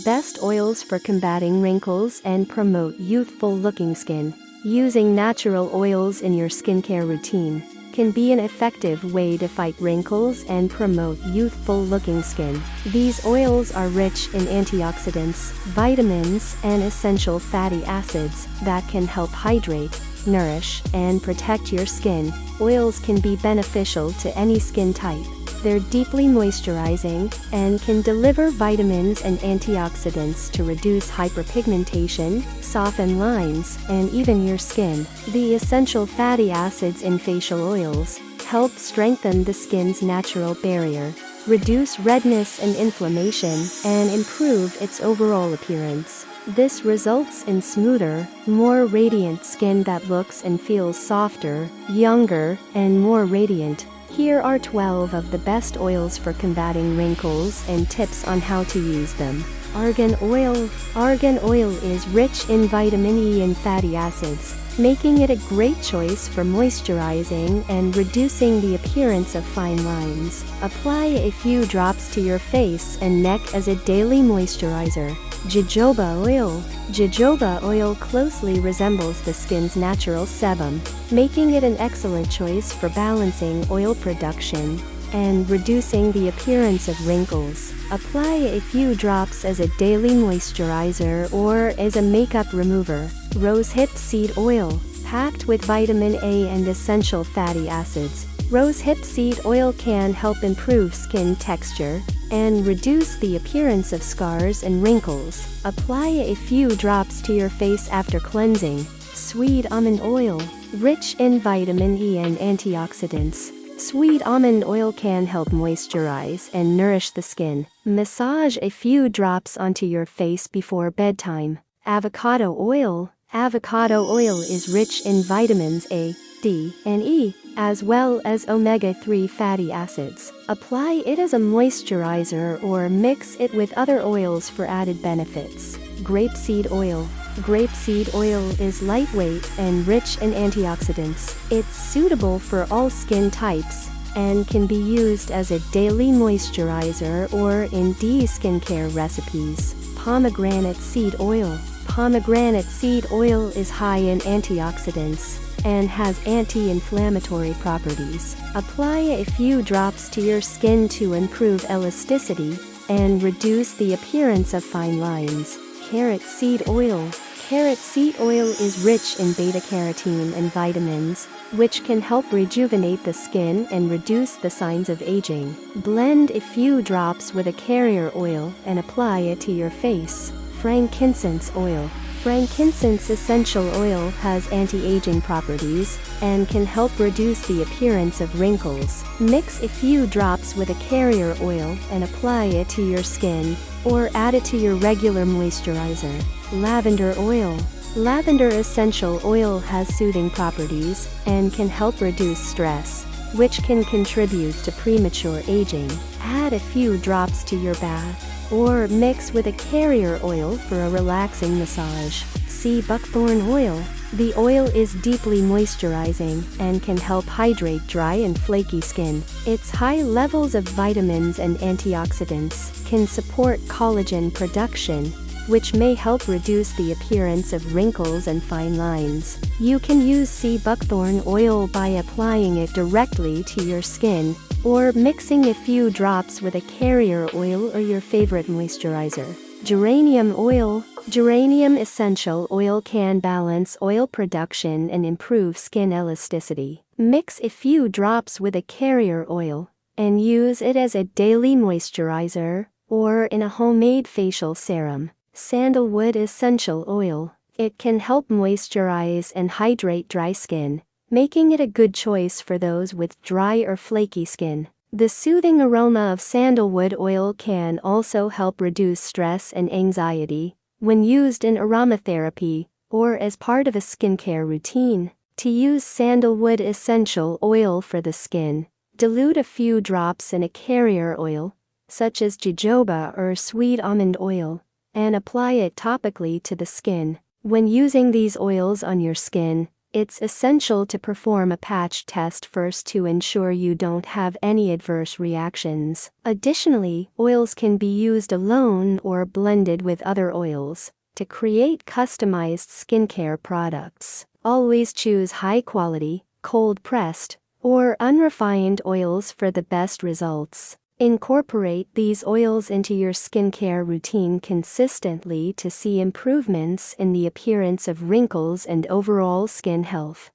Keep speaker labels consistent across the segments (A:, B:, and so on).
A: Best oils for combating wrinkles and promote youthful-looking skin. Using natural oils in your skincare routine can be an effective way to fight wrinkles and promote youthful-looking skin. These oils are rich in antioxidants, vitamins, and essential fatty acids that can help hydrate, nourish, and protect your skin. Oils can be beneficial to any skin type. They're deeply moisturizing and can deliver vitamins and antioxidants to reduce hyperpigmentation, soften lines, and even your skin. The essential fatty acids in facial oils help strengthen the skin's natural barrier, reduce redness and inflammation, and improve its overall appearance. This results in smoother, more radiant skin that looks and feels softer, younger, and more radiant. Here are 12 of the best oils for combating wrinkles and tips on how to use them. Argan Oil. Argan Oil is rich in vitamin E and fatty acids, making it a great choice for moisturizing and reducing the appearance of fine lines. Apply a few drops to your face and neck as a daily moisturizer. Jojoba Oil. Jojoba oil closely resembles the skin's natural sebum, making it an excellent choice for balancing oil production and reducing the appearance of wrinkles. Apply a few drops as a daily moisturizer or as a makeup remover. Rosehip Seed Oil. Packed with vitamin A and essential fatty acids, Rosehip Seed Oil can help improve skin texture and reduce the appearance of scars and wrinkles. Apply a few drops to your face after cleansing. Sweet Almond Oil. Rich in vitamin E and antioxidants, sweet almond oil can help moisturize and nourish the skin. Massage a few drops onto your face before bedtime. Avocado Oil. Avocado oil is rich in vitamins A, D, and E, as well as omega-3 fatty acids. Apply it as a moisturizer or mix it with other oils for added benefits. Grapeseed Oil. Grapeseed oil is lightweight and rich in antioxidants. It's suitable for all skin types and can be used as a daily moisturizer or in skincare recipes. Pomegranate Seed Oil. Pomegranate seed oil is high in antioxidants and has anti-inflammatory properties. Apply a few drops to your skin to improve elasticity and reduce the appearance of fine lines. Carrot Seed Oil. Carrot seed oil is rich in beta-carotene and vitamins, which can help rejuvenate the skin and reduce the signs of aging. Blend a few drops with a carrier oil and apply it to your face. Frankincense Oil. Frankincense essential oil has anti-aging properties and can help reduce the appearance of wrinkles. Mix a few drops with a carrier oil and apply it to your skin, or add it to your regular moisturizer. Lavender Oil. Lavender essential oil has soothing properties and can help reduce stress, which can contribute to premature aging. Add a few drops to your bath, or mix with a carrier oil for a relaxing massage. Sea buckthorn oil. The oil is deeply moisturizing and can help hydrate dry and flaky skin. Its high levels of vitamins and antioxidants can support collagen production, which may help reduce the appearance of wrinkles and fine lines. You can use sea buckthorn oil by applying it directly to your skin, or mixing a few drops with a carrier oil or your favorite moisturizer. Geranium Oil. Geranium essential oil can balance oil production and improve skin elasticity. Mix a few drops with a carrier oil and use it as a daily moisturizer or in a homemade facial serum. Sandalwood essential oil. It can help moisturize and hydrate dry skin, making it a good choice for those with dry or flaky skin. The soothing aroma of sandalwood oil can also help reduce stress and anxiety when used in aromatherapy or as part of a skincare routine. To use sandalwood essential oil for the skin, dilute a few drops in a carrier oil, such as jojoba or sweet almond oil, and apply it topically to the skin. When using these oils on your skin, It's essential to perform a patch test first to ensure you don't have any adverse reactions. Additionally, oils can be used alone or blended with other oils to create customized skincare products. Always choose high-quality, cold-pressed, or unrefined oils for the best results. Incorporate these oils into your skincare routine consistently to see improvements in the appearance of wrinkles and overall skin health.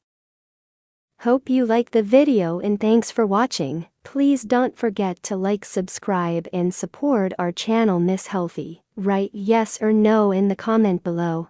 A: Hope you like the video and thanks for watching. Please don't forget to like, subscribe and support our channel Miss Healthy. Write yes or no in the comment below.